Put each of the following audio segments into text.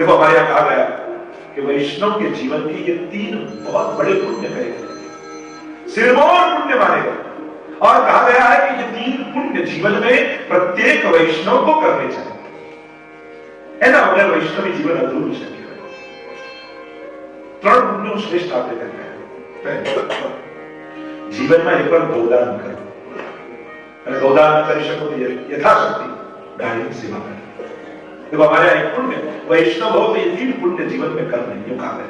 देखो हमारे यहां कहा गया कि वैष्णव के जीवन के ये 3 बहुत बड़े पुण्य कहे, सिरमौर पुण्य माने गए। और कहा गया है कि ये 3 पुण्य जीवन में प्रत्येक वैष्णव को करने चाहिए, है ना, मगर वैष्णवी जीवन अधूर शक्य है। 3 पुण्यों श्रेष्ठ आपने करना है। जीवन में एक बार गोदान करो, गोदान कर सको तो यथाशक्ति गाय की सेवा करें। देखो हमारे एक पुण्य वैष्णव हो तो ये 3 पुण्य जीवन में करने ये कहा है।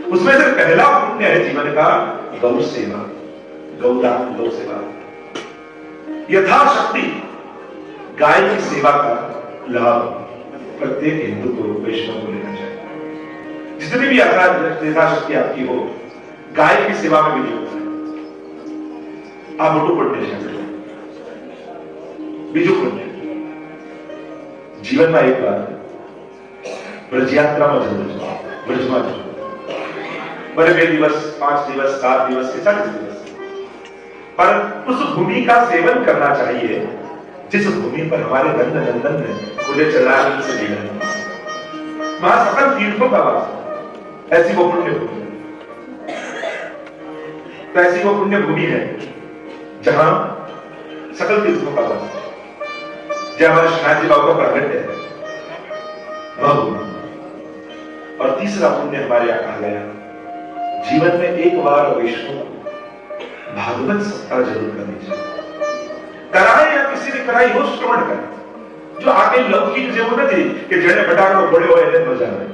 उसमें से पहला पुण्य है जीवन का गौ सेवा, गौदान, गौ सेवा। यथाशक्ति गाय की सेवा का लाभ प्रत्येक हिंदू को, वैष्णव को लेना चाहिए। जितनी भी यथाशक्ति आपकी हो, गाय की सेवा में भी योग करें। आप मोटू पुण्य चाहिए, बीजू पुण्य। जीवन में एक बार ब्रज यात्रा में जरूर जाओ, ब्रज में जाओ। बड़े 2 दिवस, 5 दिवस, 7 दिवस के 40 दिवस, पर उस भूमि का सेवन करना चाहिए जिस भूमि पर हमारे नंद नंदन ने खुले चलाने से लिया। वहां सकल तीर्थों का वास है, ऐसी वो पुण्य भूमि है। तो ऐसी वो पुण्य भूमि है जहां सकल तीर्थों का वास है, जहां हमारे श्रीनाथ जी बाबा का प्रगट है वह भूमि। और तीसरा पुण्य हमारे यहां कहा गया, जीवन में एक बार वैष्णव भागवत सप्ताह जरूर करनी चाहिए। कराए या किसी ने कराई हो, श्रवण करें। जो आगे लौकिक जीवन में थी कि जड़े बटाकर बड़े हो ऐसे मजा नहीं,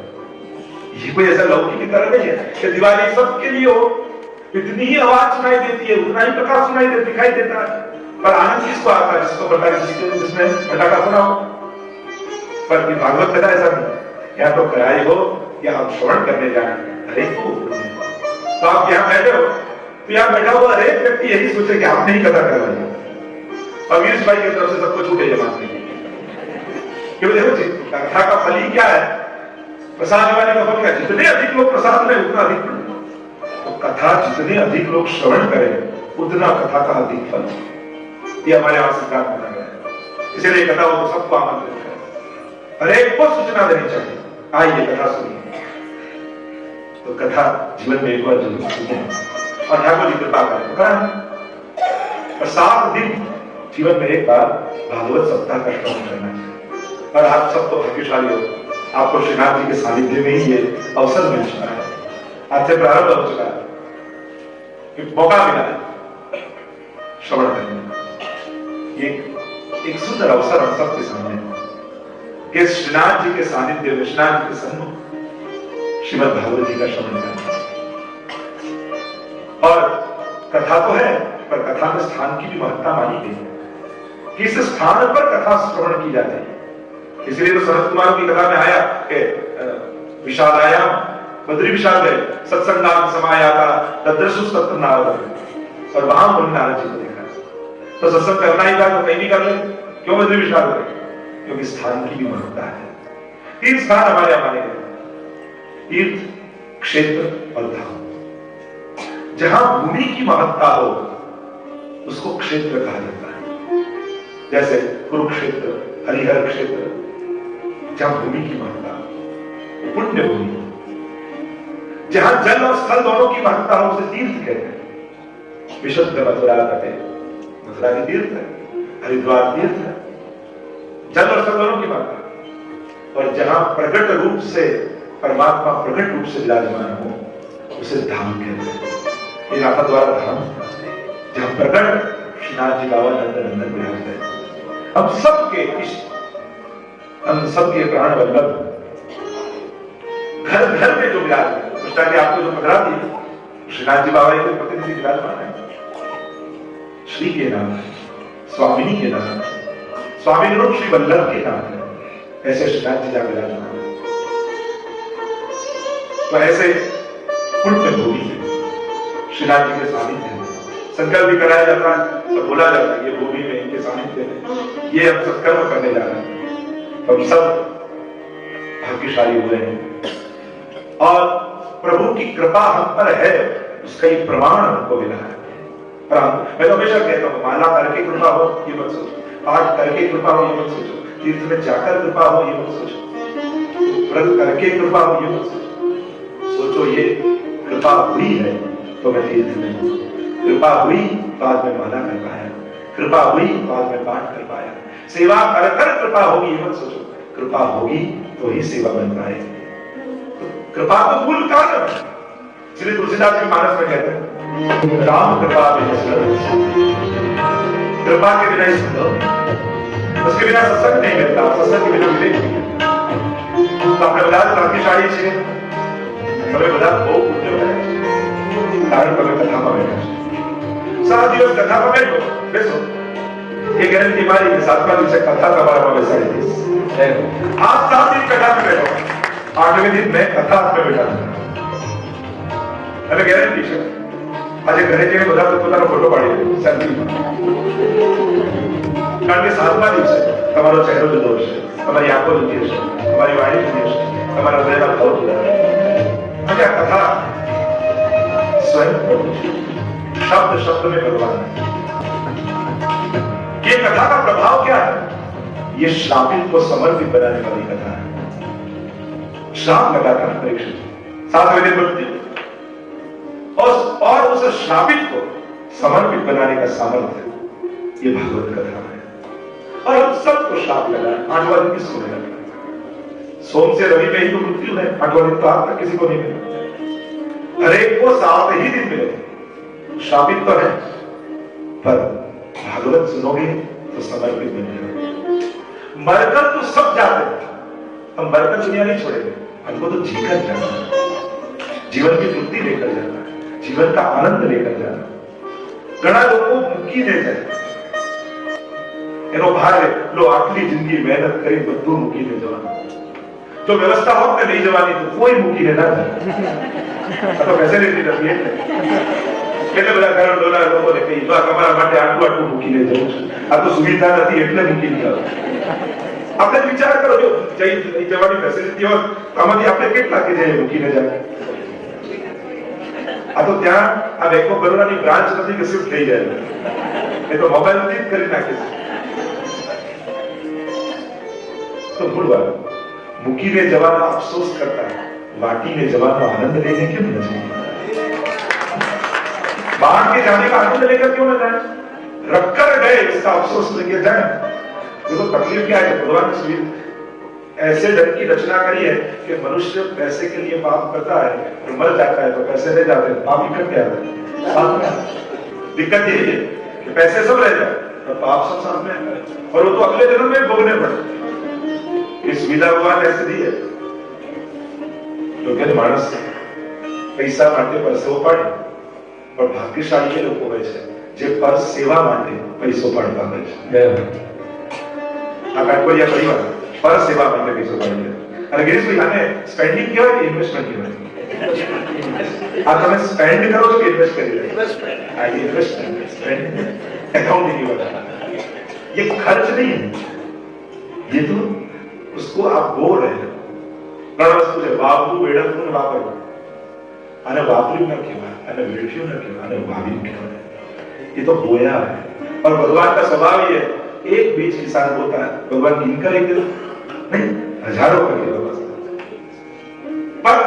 ये कोई ऐसा लौकिक तरह नहीं है कि दिवाली सबके लिए हो, इतनी ही आवाज सुनाई देती है, उतना ही प्रकाश सुनाई दिखाई देता है, पर आनंद किसको आता है? जिसको पटाखा, जिसमें पटाखा सुना हो। पर भागवत कथा ऐसा नहीं, या तो कराई हो या आप श्रवण करने जाए, अरे तो आप यहाँ बैठे हो तो यहाँ बैठा हुआ हर एक व्यक्ति यही सोचे कि आपने ही कथा करवाई। और वीर भाई की तरफ से सबको छूटे जमाने क्यों? देखो कथा का फल ही क्या है? प्रसाद वाले का फल क्या? जितने अधिक लोग प्रसाद लें उतना अधिक फल। तो कथा जितने अधिक लोग श्रवण करें उतना कथा का अधिक फल। ये हमारे यहां सिद्धांत बना गया है। इसलिए कथा हो तो सबको आमंत्रित करें, हर एक को सूचना देनी चाहिए, आइए कथा सुनिए। तो कथा जीवन में एक बार जरूर सुनिए और ठाकुर जी कृपा करें तो करें। और 7 दिन जीवन में एक बार भागवत सप्ताह का श्रवण करना चाहिए। और आप सब तो भाग्यशाली हो, आपको श्रीनाथ जी के सानिध्य में ही ये अवसर मिल चुका है, आज से प्रारंभ हो चुका है, मौका मिला है श्रवण करने का। एक सुंदर अवसर हम सबके सामने कि श्रीनाथ जी के सानिध्य में, श्रीनाथ जी के सन्मुख श्रीमद् भागवत जी का श्रवण करना। और कथा तो है, पर कथा में स्थान की भी महत्ता मानी गई है कि इस स्थान पर कथा श्रवण की जाती है। इसलिए तो सनत कुमार की कथा में आया कि विषादायाम बद्री विषाद गए, सत्संगाम समायाता तद्रशु तत्र नारद, और वहां मुनि नारद जी को देखा। तो सत्संग करना ही था तो कहीं भी कर ले, क्यों बद्री विषाद गए? क्योंकि स्थान की भी महत्ता है। 3 स्थान हमारे हमारे तीर्थ, क्षेत्र और धाम। जहां भूमि की महत्ता हो उसको क्षेत्र कहा जाता है। जैसे कुरुक्षेत्र, हरिहर क्षेत्र, जहां भूमि की महत्ता, पुण्य भूमि। जहां जल और स्थल दोनों की महत्ता हो उसे तीर्थ कहते हैं। विशुद्ध मथुरा तटे, मथुरा की तीर्थ है, हरिद्वार तीर्थ है, जल और स्थल दोनों की महत्ता। और जहां प्रकट रूप से परमात्मा प्रकट रूप से विराजमान हो उसे धाम कहते हैं। ये नाथा द्वारा धाम, जहां प्रकट श्रीनाथ जी बाबा नंद नंदन विराजते हैं। हम सबके इष्ट, हम सबके प्राण वल्लभ, घर घर में जो विराजमान, कृष्णा की आपको जो पकड़ा दी, श्रीनाथ जी बाबा के प्रतिनिधि विराजमान है। श्री के नाम है, स्वामिनी के नाम है, स्वामी रूप श्री वल्लभ के नाम है, ऐसे श्रीनाथ जी जहां विराजमान है। तो ऐसे पुण्य भूमि है श्रीनाथ जी के सानिध्य में संकल्प भी कराया जाता है, तो बोला जाता है ये भूमि में इनके सानिध्य में ये हम सत्कर्म करने जा रहे हैं। तो हम सब भाग्यशाली हुए हैं और प्रभु की कृपा हम पर है, उसका ये प्रमाण हमको मिला है। मैं तो हमेशा कहता हूँ, माला करके कृपा हो ये मत सोचो, पाठ करके कृपा हो ये मत सोचो, तीर्थ में जाकर कृपा हो ये मत सोचो। व्रत करके कृपा हुई है, सोचो ये कृपा हुई है तो मैं तीर्थ में हूं, कृपा हुई बाद में माला कर पाया, कृपा हुई बाद में पाठ कर पाया, सेवा कर कर कृपा होगी मत सोचो, कृपा होगी तो ही सेवा बन पाए। तो कृपा तो मूल कारण है, इसलिए तुलसीदास के मानस में कहते हैं राम कृपा कृपा के बिना उसके बिना सत्संग नहीं मिलता, सत्संग के बिना मिलेगी। तो આપણે બધા ભાગ્યશાળી છે, તમે બધા બહુ પુણ્યવાન છો, કારણ તમે કથામાં બેઠા છો, 7 દિવસ કથામાં બેઠો બેસો, ये गारंटी मारी कि 7वां दिन से कथा તમારામાં બેસાડી દઈશ। आप 7 दिन कथा में बैठो, 8वें दिन मैं कथा में बैठा था, અને ગેરંટી છે આજે ઘરે જઈને બધા પોતાનો ફોટો પાડી લે સેલ્ફી, કારણ કે 7મા દિવસે તમારો ચહેરો જુદો હશે, તમારી આંખો જુદી હશે, તમારી વાણી જુદી હશે, તમારા હૃદયના ભાવ જુદા હશે। અને આ કથા स्वयं शब्द शब्द में भगवान है। ये कथा का प्रभाव क्या है? ये श्रापित को समर्पित बनाने वाली कथा है। श्राप लगा था परीक्षित, 7वें दिन मृत्यु, और उस श्रापित को समर्पित बनाने का सामर्थ्य ये भागवत कथा है। और हम सबको श्राप लगा, 8वां दिन किसको नहीं लगा? सोम से रवि में ही तो मृत्यु है, 8वां दिन तो आज तक किसी को नहीं मिला। हर एक को 7 ही दिन मिले, श्रापित तो है, पर भागवत सुनोगे तो समर्पित बन जाओगे। मरकर तो सब जाते हैं, हम मरकर दुनिया नहीं छोड़ेंगे, हमको तो जीकर जाना है, जीवन की तृप्ति लेकर जाना है, जीवन का आनंद लेकर जाना है। घना लोगों मुक्ति दे जाए એનો ભાર લો, આટલી જિંદગી મહેનત કરી બધું મૂકીને જવાનું, જો વ્યવસ્થા હોત ને લઈ જવાની તો કોઈ મૂકીને ના જાય, આ તો ફેસિલિટી નથી એટલે બધા કરોડ ડોલર લોકોને કહી જો તમારા માટે આટલું આટલું મૂકીને જવું છે, આ તો સુવિધા નથી એટલે મૂકીને જાવ। આપણે વિચાર કરો, જો જઈ જવાની ફેસિલિટી હોત આમાંથી આપણે કેટલા કે જે મૂકીને જાય, આ તો ત્યાં આ બેંક ઓફ બરોડાની બ્રાન્ચ નથી કે શિફ્ટ થઈ જાય, એ તો મોબાઈલથી જ કરી નાખે છે। तो मूल बात मुकीने जवाना अफसोस करता है, वाटीने जवाना आनंद लेने क्यों न जाए? बाहर के जाने का आनंद लेकर क्यों न जाए? रखकर गए इसका अफसोस लेके जाए। देखो तकलीफ क्या है, भगवान ने ऐसे ढंग की रचना करी है कि मनुष्य पैसे के लिए पाप करता है और मर जाता है तो पैसे ले जाते हैं, पाप इकट्ठे आते हैं साथ में। दिक्कत यही है कि पैसे सब रह जाए और पाप सब साथ में आता है, और वो तो अगले जन्म में भोगने पड़े। ये सुविधा भगवान ऐसे दी है, तो कहते मानस पैसा માટે પરસેવો પાડે, પણ ભાગ્યશાળી એ લોકો હોય છે જે પર સેવા માટે પૈસો પાડતા હોય છે। આ કાટકોરિયા પરિવાર પર સેવા માટે પૈસો પાડે, અને ગિરીશભાઈ આને સ્પેન્ડિંગ કહેવાય કે ઇન્વેસ્ટમેન્ટ કહેવાય? આ તમે સ્પેન્ડ કરો છો કે ઇન્વેસ્ટ કરી રહ્યા છો? આ ઇન્વેસ્ટમેન્ટ સ્પેન્ડ अकाउंट नहीं होता, ये खर्च नहीं है, ये तो उसको आप बोल रहे हो। ઘણા વસ્તુ છે વાપરું વેડફવું ને વાપરવું, અને વાપર્યું ન કહેવાય, અને વેડફ્યું ન કહેવાય, અને વાવ્યું કહેવાય, ये तो बोया है। और भगवान का स्वभाव ये है, एक बीज किसान बोता है, भगवान गिनकर एक दिन नहीं हजारों का व्यवस्था। पर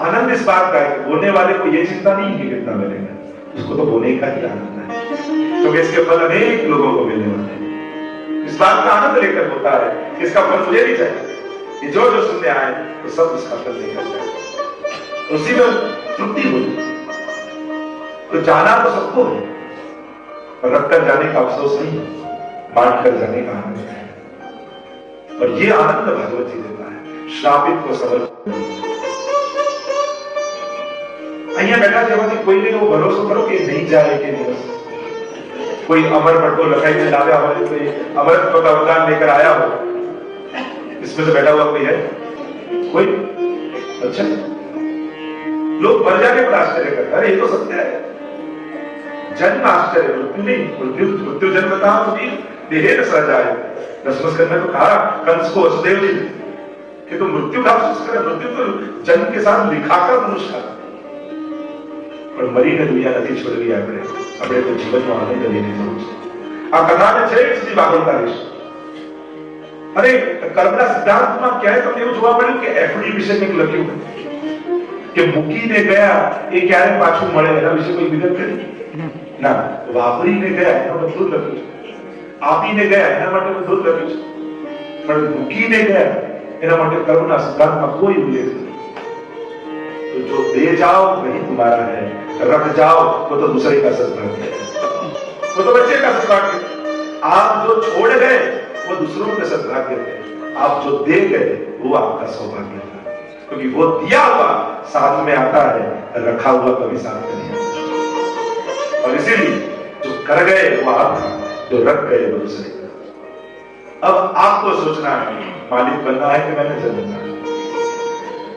आनंद इस बात का है कि बोने वाले को ये चिंता नहीं कि कितना मिलेगा, उसको तो बोने का ही आनंद है, क्योंकि इसके फल अनेक लोगों को मिलने वाले हैं। इस बात का आनंद लेकर होता है, इसका फल मुझे भी चाहिए, ये जो जो सुनने आए तो सब उसका फल लेकर जाए, उसी में तृप्ति होती। तो जाना तो सबको है, पर रखकर जाने का अफसोस नहीं है, बांट कर जाने का आनंद है। और ये आनंद भगवत जी देता है, श्रापित को समर्पित। અહીંયા બેઠા જેમાંથી કોઈને એવો ભરોસો કરો કે નહીં જાય કે દિવસ कोई अमर पट्टो लगाई लावे हमारे कोई अमरत्व का वरदान लेकर आया हो, इसमें से बैठा हुआ कोई है? कोई? अच्छा, लोग मर जाने पर आश्चर्य करते, अरे ये तो सत्य है। जन्म आश्चर्य, मृत्यु नहीं। मृत्यु जन्म कहा तो देहे न सजाए। दशमस करने को कहा कंस को वसुदेव जी कि तुम मृत्यु का अफसोस करे, मृत्यु तो जन्म के साथ लिखाकर मनुष्य था, पर मरीने दुनिया નથી છોડવી, આપણે તો જીવનનો આનંદ લેવાની જરૂર છે। આ કથાને છે જ બાગોતારીશ, अरे કર્મના સિદ્ધાંતમાં ક્યાંય તમને એવું જોવા મળ્યું કે એફડી વિશે કંઈક લખ્યું કે મૂકીને ગયા એ ક્યારે પાછું મળે એના વિશે કોઈ વિગત કરી? ના, વાપરીને ગયા એના બધું જ લખ્યું છે, આપીને ગયા એના માટે બધું જ લખ્યું છે, પણ મૂકીને ગયા એના માટે કર્મના સિદ્ધાંતમાં કોઈ ઉલ્લેખ નથી। तो जो दे जाओ वही तुम्हारा है, रख जाओ वो तो दूसरे का सद्भाग्य है, वो तो बच्चे का सद्भाग्य है। आप जो छोड़ गए वो दूसरों के सद्भाग्य है, आप जो दे गए वो आपका सौभाग्य है, क्योंकि वो दिया हुआ साथ में आता है, रखा हुआ कभी साथ नहीं आता। और इसीलिए जो कर गए वो आपका, जो रख गए वो दूसरे का। अब आपको सोचना है मालिक बनना है कि मैनेजर बनना है,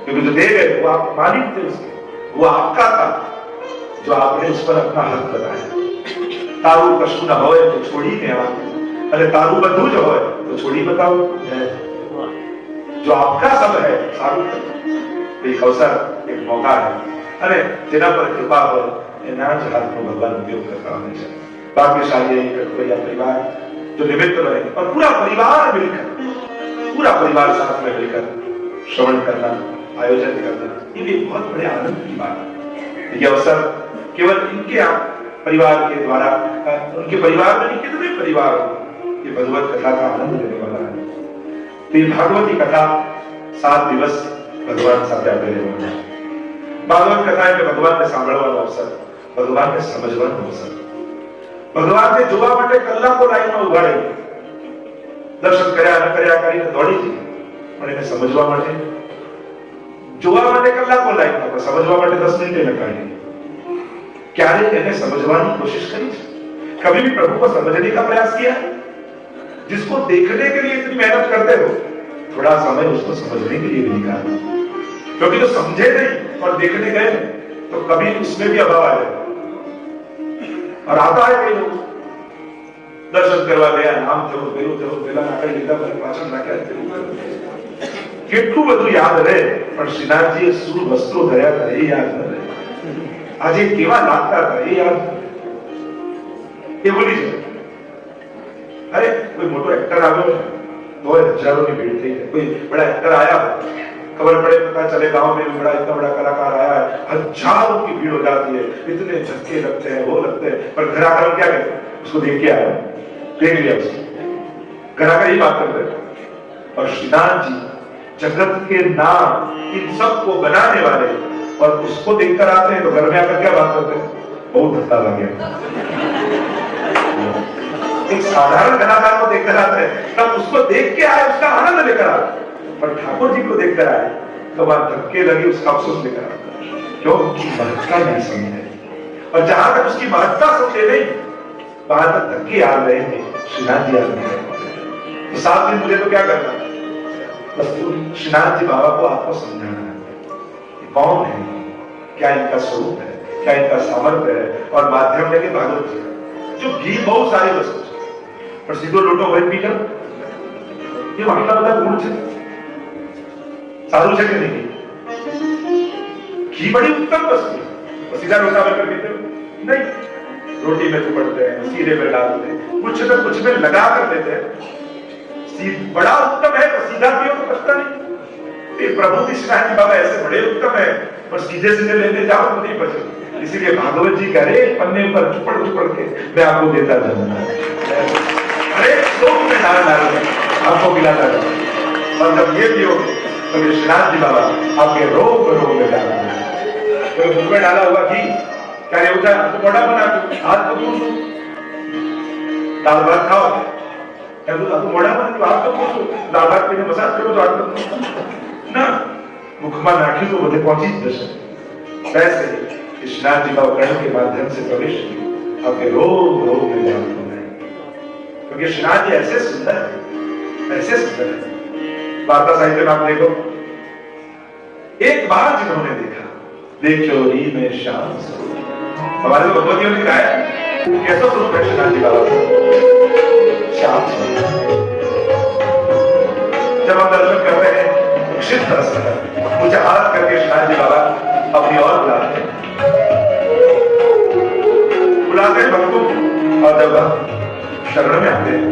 क्योंकि जो दे गए वो आप मालिक थे उसके, वो आपका था जो आपने उस पर अपना हक बताया। तारू कशु न होए तो छोड़ी ने आप, अरे तारू बंधु जो होए तो छोड़ी बताओ, जो आपका सब है सारू एक अवसर एक मौका है, अरे जेना पर कृपा हो एना ज हाथ में भगवान उपयोग करता होना चाहिए। भाग्यशाली कटोरिया परिवार जो निमित्त बने और पूरा परिवार मिलकर, पूरा परिवार साथ में मिलकर श्रवण करना, आयोजन करना, ये भी बहुत बड़े आनंद की बात है। ये अवसर केवल इनके परिवार के द्वारा, उनके परिवार में नहीं कितने परिवार ये भगवत कथा का आनंद लेने वाला है। तो ये भागवती कथा 7 દિવસ भगवान સાથે આપણે રહેવાના છે। ભાગવત કથા એટલે ભગવાનને સાંભળવાનો અવસર, ભગવાનને સમજવાનો અવસર, ભગવાનને જોવા માટે કલાકો લાઈનમાં ઉભા રહી, દર્શન કર્યા ન કર્યા કરીને દોડી જઈ, પણ એને સમજવા માટે જોવા માટે કલાકો લાઈનમાં, પણ સમજવા માટે 10 મિનિટ એને કાઢી। ક્યારે એને સમજવાની કોશિશ કરી છે? कभी भी प्रभु को समझने का प्रयास किया? जिसको देखने के लिए इतनी मेहनत करते हो, थोड़ा समय उसको समझने के लिए भी निकालो, क्योंकि जो समझे नहीं और देखने गए तो कभी उसमें भी अभाव आ जाए। और आता है कई लोग दर्शन करवा गया, नाम थયું પેલા નાકડી લીધા પછી પાછળ નાખ્યા થયું, કેટલું બધું યાદ રહે, પણ શ્રીનાથજીએ શું વસ્ત્રો ધર્યા હતા એ યાદ ન રહે, આજે કેવા લાગતા હતા એ યાદ ये बोली जाए। अरे कोई मोटो एक्टर आ गया तो हजारों की भीड़ थी, कोई बड़ा एक्टर आया, खबर पड़े पता चले गांव में बड़ा इतना बड़ा कलाकार आया है, हजारों की भीड़ हो जाती है, इतने झटके लगते हैं वो लगते हैं, पर घर आकर क्या कहते हैं? उसको देख के आया, देख लिया उसको, घर आकर ही बात करते हैं। और श्रीनाथ जी जगत के नाम इन सब को बनाने वाले, और उसको देखकर आते हैं तो घर में आकर क्या बात करते हैं? बहुत धक्का लग गया। एक साधारण कलाकार को देखकर आते हैं तब उसको देख के आए, उसका आनंद लेकर आए, पर ठाकुर जी को देखकर आए तो वहां धक्के लगे, उसका अफसोस लेकर आए, क्यों? उनकी महत्ता नहीं समझे, और जहां तक उसकी महत्ता समझे नहीं वहां तक धक्के आ रहे थे, श्रीनाथ जी आ रहे हैं। तो 7 दिन मुझे तो क्या करना, बस श्रीनाथ जी बाबा को आपको समझाना है कौन है, क्या इनका स्वरूप है, क्या इनका सामर्थ्य है, और माध्यम लेके भागवत जी जो घी बहुत सारी वस्तु है, पर सीधो लोटो भरी पी जाओ, ये आटला બધા ગુણ છે, સારું છે કે નહીં? घी बड़ी उत्तम वस्तु है, और सीधा लोटा भरकर पीते हो नहीं, रोटी में चुपड़ते हैं, सीधे में डालते हैं, कुछ न कुछ में लगा कर देते हैं, बड़ा उत्तम है, पर सीधा पियो तो पछता नहीं। ये प्रभु की श्रीनाथ जी बाबा ऐसे बड़े उत्तम है, पर सीधे सीधे लेते जाओ तो नहीं बचे। इसीलिए भागवत जी कह रहे पन्ने पर चुपड़ चुपड़ के मैं आपको देता जाऊंगा, अरे श्लोक में डाल आपको खिलाता जाऊंगा, और जब ये पियोगे तो मेरे श्रीनाथ जी बाबा आपके रोग में डालेंगे। तो मुंह में डाला हुआ घी क्या होता है? तो बड़ा बना दो, हाथ को धो दो, दाल भात खाओ क्या तो मोड़ा बना दो, हाथ को धो दो, दाल भात पीने मसाज करो तो हाथ को ना मुखमा नाखी तो બધે પહોંચી જ જશે। वैसे श्रीनाथ जी बाबा कर्ण के माध्यम से प्रवेश आपके रोग में जान होना है, क्योंकि श्रीनाथ जी ऐसे सुंदर है, ऐसे सुंदर है। वार्ता साहित्य में आप देखो, एक बार जिन्होंने देखा देखो री में श्याम स्वरूप, हमारे भगवतियों ने कहा है कैसा स्वरूप है श्रीनाथ जी बाबा का, श्याम स्वरूप। जब हम दर्शन करते हैं क्षिप्त रस मुझे हाथ करके श्रीनाथ जी बाबा अपनी और बुलाते हैं भक्तों, और जब शरण में आते हैं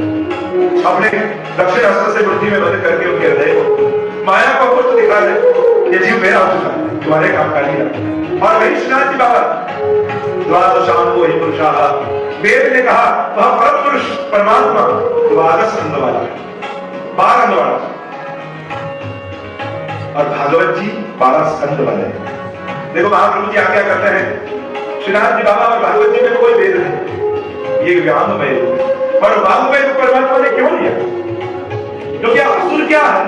अपने दक्षिण हस्त से बुद्धि में बंद करके उनके हृदय को माया को अमूर्त दिखा दे, ये जीव मेरा हो चुका है, तुम्हारे काम का नहीं रहा। और वही श्रीनाथ जी बाबा द्वादशाम को ही पुरुषाः, वेद ने कहा वह परम पुरुष परमात्मा द्वादश अंग वाला, 12 अंग वाला, और भागवत जी 12 स्कंद वाले। देखो महाप्रभु जी आज्ञा करते हैं, श्रीनाथ जी बाबा और भागवत जी में कोई भेद नहीं, ये व्याममय रूप, और वाममय रूप परमात्मा ने क्यों लिया? क्योंकि असुर क्या है?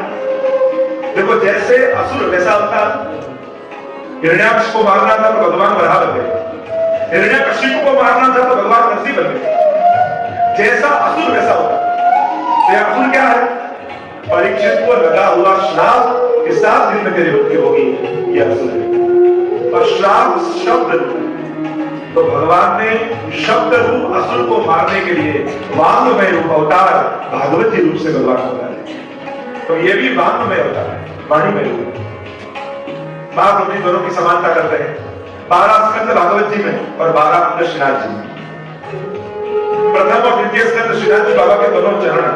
देखो जैसे असुर वैसा अवतार, हिरण्याक्ष को मारना था तो भगवान वराह बन गए, हिरण्यकशिपु को मारना था तो भगवान नरसिंह बन गए। जैसा असुर वैसा होता। तो असुर क्या है? परीक्षित को लगा हुआ श्राप कि 7 दिन में तेरी मृत्यु होगी, यह असुर है। और श्राप शब्द रूप है, तो भगवान ने शब्द रूप असुर को मारने के लिए वांगमय रूप अवतार भागवत रूप से भगवान होता है। तो ये भी वांगमय अवतार है, वाणीमय रूप। महाप्रभु दोनों की समानता करते हैं, 12 स्कंद भागवत जी में और 12 अंग श्रीनाथ जी में। प्रथम और द्वितीय स्कंद श्रीनाथ जी बाबा के दोनों चरण,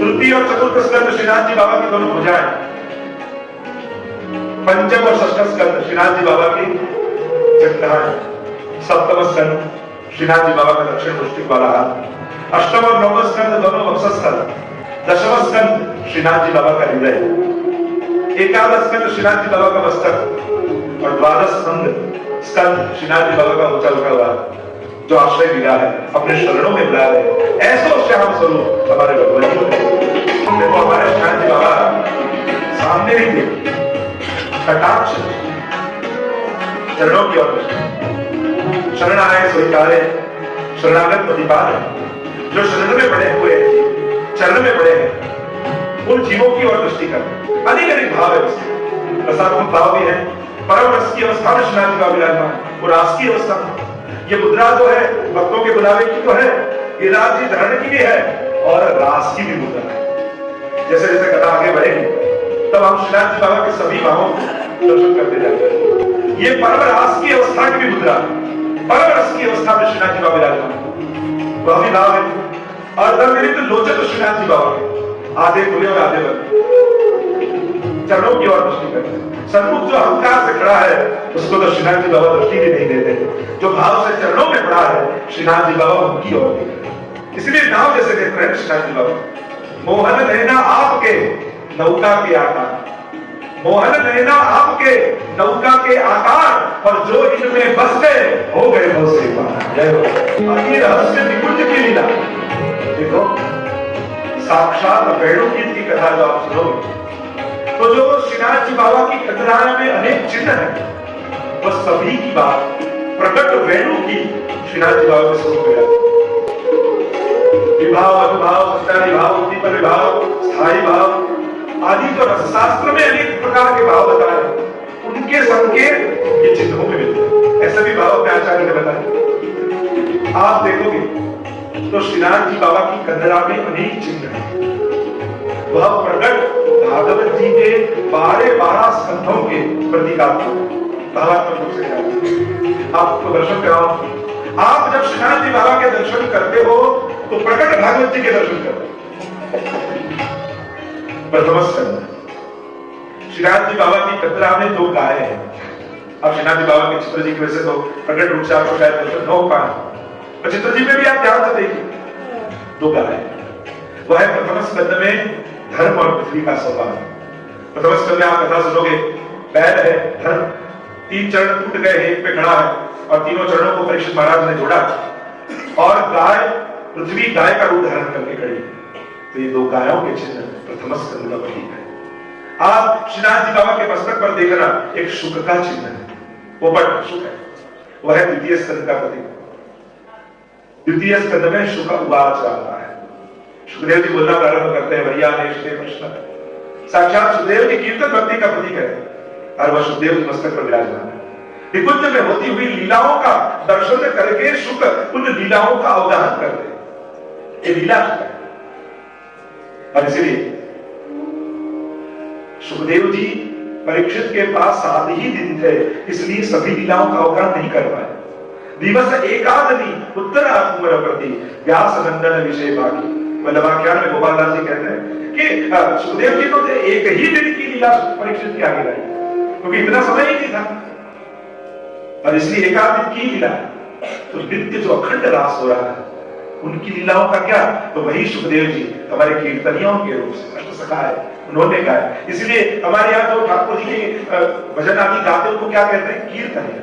तृतीय और चतुर्थ स्कंद श्रीनाथ जी बाबा की दोनों भुजाएं, पंचम और षष्ठ स्कंद श्रीनाथ जी बाबा की जटाएं, सप्तम स्कंद श्रीनाथ जी बाबा का दक्षिण मुष्टिक वाला हाथ, अष्टम और नवम स्कंद दोनों वक्षस्थल, दशम स्कंद श्रीनाथ जी बाबा का हृदय, एकादश स्कंद श्रीनाथ जी बाबा का मस्तक, और द्वादश स्कंद श्रीनाथ जी बाबा का ऊंचा उठा हुआ, जो आश्रय मिला है, अपने शरणों में बुला रहे, ऐसो श्याम स्वरूप हमारे भगवान जी ने। देखो हमारे श्याम जी बाबा सामने ही थे, कटाक्ष चरणों की ओर, शरण आए स्वीकारे, शरणागत प्रतिपाल, जो शरण में पड़े हुए चरण में पड़े हैं, उन जीवों की ओर दृष्टि कर। अनेक अनेक भाव है उसमें, रसात्मक भाव भी है, परम रस की अवस्था में श्रीनाथ जी का विराजमान, वो रास की अवस्था। ये मुद्रा जो है भक्तों के बुलावे की तो है, ये राज्य धरण की भी है और रास की भी मुद्रा है। जैसे जैसे कथा आगे बढ़ेगी तब हम श्रीनाथ जी बाबा के सभी भावों को दर्शन करते जाते हैं। ये परम रास की अवस्था की भी मुद्रा, परम रस की अवस्था में श्रीनाथ जी बाबा विराजमान, वह भी भाव है। और मेरे तो लोचन श्रीनाथ जी बाबा के आधे खुले और आधे बंद, चरणों की ओर दृष्टि करते हैं। सन्मुख जो अहंकार से खड़ा है उसको तो श्रीनाथ जी बाबा दृष्टि भी नहीं देते, जो भाव से चरणों में खड़ा है श्रीनाथ जी बाबा उनकी ओर देखते हैं। इसलिए नाव जैसे देख रहे हैं श्रीनाथ जी बाबा, मोहन नैना आपके नौका के आकार, मोहन नैना आपके नौका के आकार, और जो इनमें बस गए हो गए बहुत से पार। जय हो। ये रहस्य निकुंज की लीला देखो, साक्षात वेणुगीत की कथा जो आप सुनोगे तो जो श्रीनाथ जी बाबा की कथाएं में अनेक चिन्ह है, वह सभी की बात प्रकट वेणु की श्रीनाथ जी बाबा के स्वरूप में, विभाव, अनुभाव, सत्यादि भाव, उद्दीपन विभाव, स्थायी भाव आदि जो रसशास्त्र में अनेक प्रकार के भाव बताए, उनके संकेत ये चिन्हों में मिलते हैं। ऐसे भी भाव में आचार्य ने बताया। आप देखोगे तो श्रीनाथ जी बाबा की कन्नड़ा में अनेक चिन्ह है। वह प्रकट भागवत जी के 12 स्कंधों के प्रतीकात्मक भावात्मक रूप से आपको दर्शन कराओ। आप जब श्रीनाथ जी बाबा के दर्शन करते हो तो प्रकट भागवत जी के दर्शन करते हो। प्रथम स्कंध श्रीनाथ जी बाबा की कतरा में 2 गायें हैं। अब श्रीनाथ जी बाबा के चित्र जी की वजह से तो प्रकट रूप से आपको शायद दर्शन न हो पाए, पर चित्र जी में भी आप ध्यान से देखिए 2 गायें। वह है प्रथम स्कंध में धर्म और पृथ्वी का संवाद। प्रथम स्कंध में आप कथा सुनोगे, बैल है धर्म, 3 चरण टूट गए, एक पे खड़ा है और तीनों चरणों को परीक्षित महाराज ने जोड़ा, और गाय पृथ्वी गाय का रूप धारण करके खड़ी है। तो ये 2 गायों के चिन्ह प्रथम स्कंध का प्रतीक है। आप श्रीनाथ जी बाबा के मस्तक पर देखना एक शुक का चिन्ह है, वो बट शुक है, वह है द्वितीय स्कंध का प्रतीक। द्वितीय स्कंध में शुक उवाच आता है। सुखदेव जी बोलना प्रारंभ करते हैं, भैया ने प्रश्न, साक्षात सुखदेव जी कीर्तन भक्ति का प्रतीक है और वह सुखदेव जी मस्तक पर विराजमान है। निकुंज में होती हुई लीलाओं का दर्शन करके शुक उन लीलाओं का अवधान करते, ये लीला है। और इसलिए सुखदेव जी परीक्षित के पास 7 ही दिन थे, इसलिए सभी लीलाओं का अवगाहन नहीं कर पाए। दिवस एकादनी उत्तर आत्मर प्रति व्यास नंदन विषय बाकी, वल्लभाख्यान में गोपाल दास जी कहते हैं कि सुखदेव जी तो एक ही दिन की लीला परीक्षित के आगे लाई, क्योंकि इतना समय ही नहीं था, और इसलिए एक आध दिन की लीला। तो नित्य जो अखंड रास हो रहा है उनकी लीलाओं का क्या, तो वही सुखदेव जी हमारे कीर्तनियों के रूप से अष्ट सखा है, उन्होंने गाया। इसलिए हमारे यहाँ जो ठाकुर जी के भजन आदि गाते हैं उनको क्या कहते हैं, कीर्तनिया।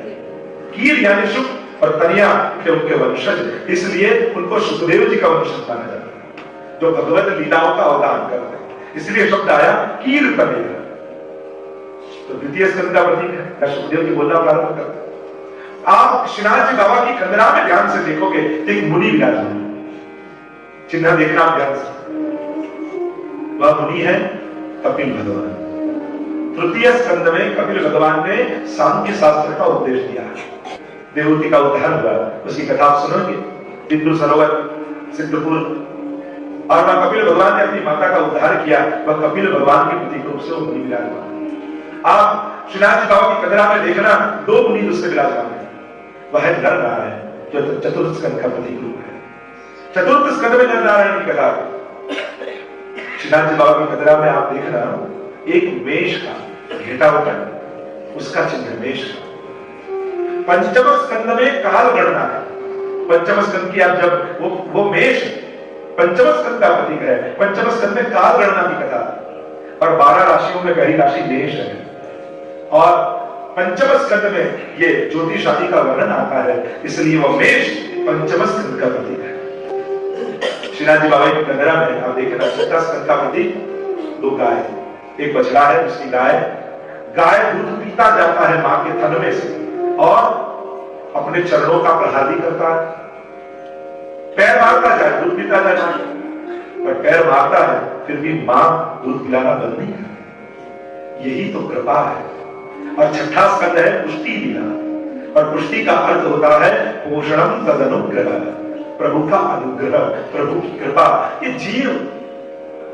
कीर यानी सुख और तनिया के उनके वंशज, इसलिए उनको सुखदेव जी का वंशज माना जाता है, जो भगवत लीलाओं का अवदान करते हैं, इसलिए शब्द आया कीर्तनिया। तो द्वितीय स्कंद का प्रतीक है, सुखदेव जी बोलना प्रारंभ करते हैं। आप श्रीनाथ जी बाबा की कंदरा में ध्यान से देखोगे तो एक मुनि विराजमान, चिन्ह देखना ध्यान से, वह मुनि है कपिल भगवान। तृतीय स्कंद में कपिल भगवान ने सांख्य शास्त्र का उपदेश दिया, देवहूति का उद्धार हुआ, उसकी कथा आप सुनोगे, बिंदु सरोवर सिद्धपुर, और वह कपिल भगवान ने अपनी माता का उद्धार किया, वह कपिल भगवान के प्रतीक रूप से वो मुनि विराजमान। आप श्रीनाथ जी बाबा की कंदरा में देखना दो मुनि दूसरे विराजमान है, वह है नर नारायण जो चतुर्थ स्कंद का प्रतीक रूप है। चतुर्थ स्कंद में नर नारायण की कथा, श्रीनाथ जी बाबा की कंदरा में आप देखना एक मेष का घेटा होता है, उसका चिन्ह मेष का। पंचम स्कंद में काल गणना है, पंचम स्कंद की आप जब वो मेष पंचम स्कंद का प्रतीक है, पंचम स्कंद में काल गणना की कथा, और 12 राशियों में पहली राशि मेष है, और पंचम स्कंद में ये ज्योतिष आदि का वर्णन आता है, इसलिए वह मेष पंचम स्कंद का प्रतीक है। श्रीनाथ जी बाबा की कंदरा में आप देखना छठा स्कंद का प्रतीक दो गाय, एक बछड़ा है दूसरी गाय। गाय दूध पीता जाता है मां के थन में से, और अपने चरणों का प्रहार भी करता है, पैर मारता जाए दूध पीता जाए, पर पैर मारता है फिर भी मां दूध पिलाना बंद नहीं करती, यही तो कृपा है। और छठा स्कंद है पुष्टि लीला, और पुष्टि का अर्थ होता है पोषणम तदनुग्रह, प्रभु का अनुग्रह, प्रभु की कृपा। ये जीव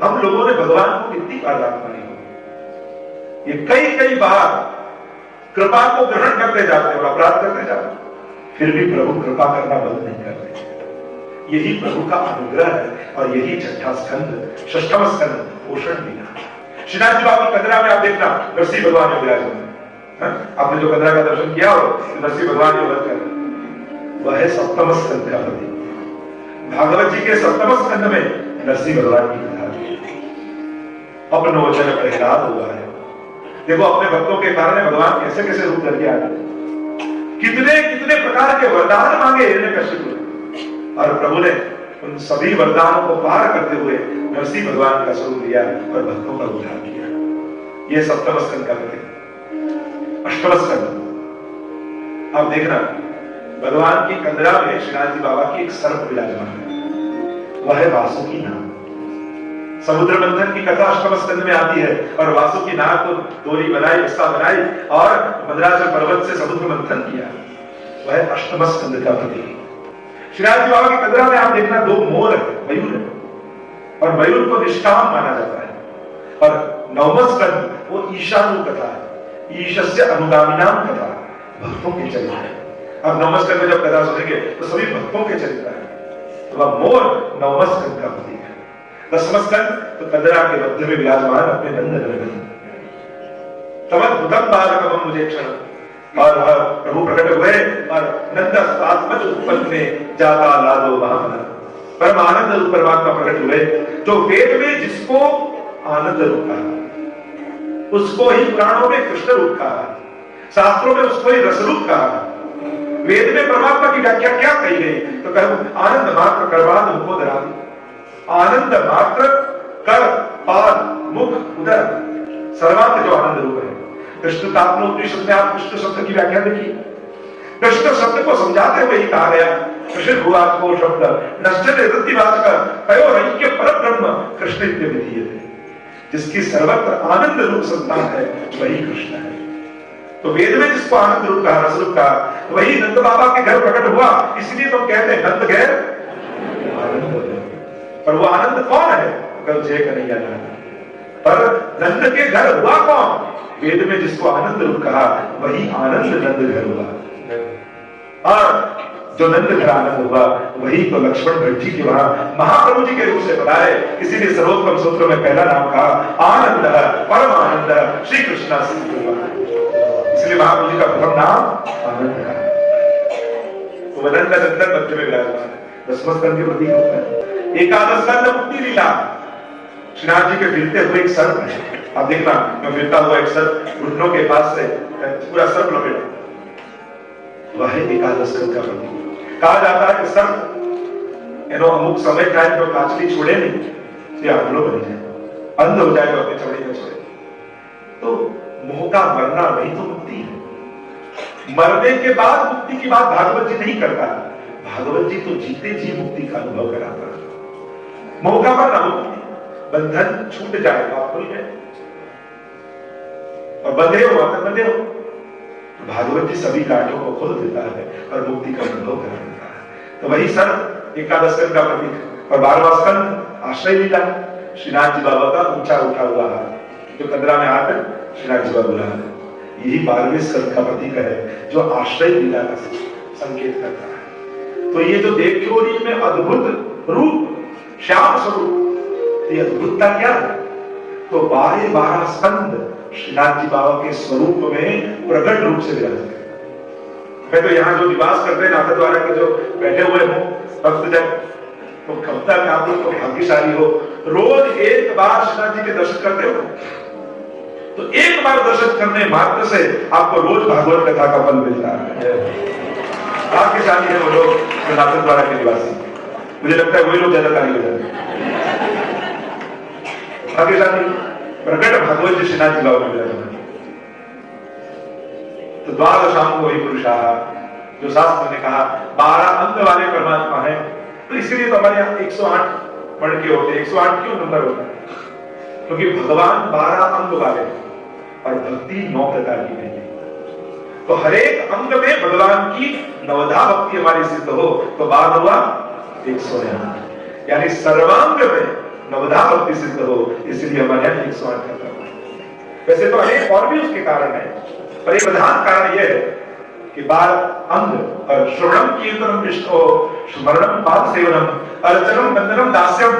हम लोगों ने भगवान को कितनी बार याद मानी, ये कई कई बार कृपा को ग्रहण करते जाते और अपराध करते जाते, फिर भी प्रभु कृपा करना बंद नहीं करते, यही प्रभु का अनुग्रह है। और यही छठा स्कंद षष्ठम स्कंद पोषण लीला। श्रीनाथ जी बाबा की कंदरा में आप देखना नरसिंह भगवान में विराजमान, आपने जो कंदरा का दर्शन किया हो नरसिंह भगवान जो कर, वह है सप्तम स्कंद का प्रतीक। भागवत जी के सप्तम स्कंद में नरसिंह भगवान की कथा अपनो वचन प्रहलाद हुआ है। देखो अपने भक्तों के कारण भगवान कैसे कैसे रूप धर के आ गए, कितने कितने प्रकार के वरदान मांगे हिरण्यकशिपु, और प्रभु ने उन सभी वरदानों को पार करते हुए नरसिंह भगवान का स्वरूप लिया और भक्तों का उद्धार किया। यह सप्तम स्कंद का प्रतीक। अष्टम स्कंद आप देखना भगवान की कंदरा में श्रीनाथ जी बाबा की एक सर्प विराजमान है, वह है वासुकी नाग। समुद्र मंथन की कथा अष्टम स्कंद में आती है, और वासुकी नाग को डोरी बनाई, रस्सा बनाई और मद्राचल पर्वत से समुद्र मंथन किया, वह अष्टम स्कंद का प्रतीक। श्रीनाथ जी बाबा की कंदरा में आप देखना दो मोर है, मयूर है, और मयूर को निष्काम माना जाता है। और नवम स्कंद वो ईशानु कथा है, ईशस्य अनुगामिनाम कथा, भक्तों के चरित्र है। अब नवम स्कंद में जब कथा सुनेंगे तो सभी भक्तों के चरित्र है, तो वह मोर नवम स्कंद का प्रतीक है। दसम स्कंद तो कंदरा के मध्य में विराजमान अपने नंद नंदन तमद्भुतम बालकम मुझे क्षण, और प्रभु प्रकट हुए और नंदस्तात्मज उत्पन्न जाता लादो महामना, परम आनंद रूप परमात्मा प्रकट हुए, जो वेद में जिसको आनंद रूप कहा उसको ही पुराणों में कृष्ण रूप कहा, शास्त्रों में उसको ही रस रूप कहा। वेद में परमात्मा की व्याख्या क्या कही गई, तो कहूं आनंद मात्र करवाद मुखोदरा, आनंद मात्र कर पाद मुख उदर, सर्वांग जो आनंद रूप है। कृष्ण तात्मोपनिषद में आप कृष्ण शब्द की व्याख्या देखिए, कृष्ण शब्द को समझाते हुए ही कहा गया कृष्ण भुवाच को शब्द नश्चर्य वृत्तिवाचक तयोरैक्य परब्रह्म कृष्ण विधीयते, जिसकी सर्वत्र आनंद रूप संतान है वही कृष्ण है। तो वेद में जिसको आनंद रूप कहा, रस रूप कहा, वही नंद बाबा के घर प्रकट हुआ, इसलिए तो कहते हैं नंद गैर आनंद। पर वो आनंद कौन है, कल जय कन्हैया लाल। पर नंद के घर हुआ कौन, वेद में जिसको आनंद रूप कहा वही आनंद नंद घर हुआ। और जो नंद घर आनंद हुआ वही तो लक्ष्मण भट्ट जी के वहां महाप्रभु जी के रूप से बताए। इसीलिए सर्वोत्तम सूत्रों में पहला नाम कहा आनंद, परम आनंद श्री कृष्ण। इसलिए महाप्रभु जी का प्रथम नाम आनंद है। तो वदन का नंदन मध्य में विराजमान है, दसवां स्कंद के प्रतीक होता है। एकादश स्कंद मुक्ति लीला, श्रीनाथ जी के फिरते हुए एक सर्प है। आप देखना, मैं फिरता हुआ एक सर्प घुटनों के पास से पूरा सर्प लपेटा, वह है एकादश स्कंद का प्रतीक। कहा जाता है कि सर्प अमुक समय टाइम जो काचली छोड़े नहीं ये आंधळो बन जाए, अंध हो जाए तो अपने चमड़ी में छोड़े। तो मोह का मरना वही तो मुक्ति है। मरने के बाद मुक्ति की बात भागवत जी नहीं करता, भागवत जी तो जीते जी मुक्ति का अनुभव कराता है। मोह का मरना मुक्ति, बंधन छूट जाए तो आप खुल गए, और बंधे हो आप बंधे हो। तो भागवत जी सभी कांटों को खोल देता है और मुक्ति का अनुभव करा देता है। तो वही सर्प एकादश स्कंद का प्रतीक। और 12वां स्कंद आश्रय लीला, श्रीनाथ जी बाबा का ऊंचा उठा हुआ हाथ जो कंदरा में आकर श्रीनाथ जी बाबा बुला, यही 12वें स्कंद का प्रतीक है जो आश्रय लीला का संकेत करता है। तो ये जो देखियोरी में अद्भुत रूप, श्याम स्वरूप, ये अद्भुतता क्या है? तो 12 स्कंद श्रीनाथ जी बाबा के स्वरूप में प्रकट रूप से विराजते हैं। मैं तो यहाँ जो निवास करते हैं नाथ द्वारा के जो बैठे हुए हो भक्तजन, तो कब तक आप लोग तो भाग्यशाली हो, रोज एक बार श्रीनाथ जी के दर्शन करते हो। तो एक बार दर्शन करने मात्र से आपको रोज भागवत कथा का फल मिलता है। भाग्यशाली है वो लोग जो नाथ द्वारा के निवासी। मुझे लगता है वही लोग ज्यादा ताली बजाते हैं। भाग्यशाली प्रकट भागवत जी श्रीनाथ जी बाबा में विराजमान। तो द्वादशांग वही पुरुषा, जो शास्त्र ने कहा 12 अंग वाले परमात्मा है। तो इसीलिए तो हमारे यहाँ 108 पढ़ के होते हैं। 108 क्यों नंबर होता है? क्योंकि भगवान 12 अंग वाले और भक्ति 9 प्रकार की नहीं है। तो हर एक अंग में भगवान की नवधा भक्ति हमारी सिद्ध हो तो बाद हुआ 108, यानी सर्वांग में नवधा भक्ति सिद्ध हो, इसलिए हमारे यहाँ 108 करता है। वैसे तो अनेक और भी उसके कारण है, पर एक प्रधान कारण यह है कि 12 अंग और श्रवणम कीर्तनम विष्णु स्मरणम पाद सेवनम अर्चनम वंदनम दास्यम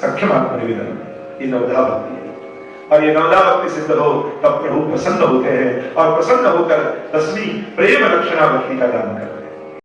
सख्यम आत्मनिवेदनम, ये नवधा भक्ति है। और ये नवधा भक्ति सिद्ध हो तब प्रभु प्रसन्न होते हैं और प्रसन्न होकर 10वीं प्रेम लक्षणा भक्ति का दान करते हैं।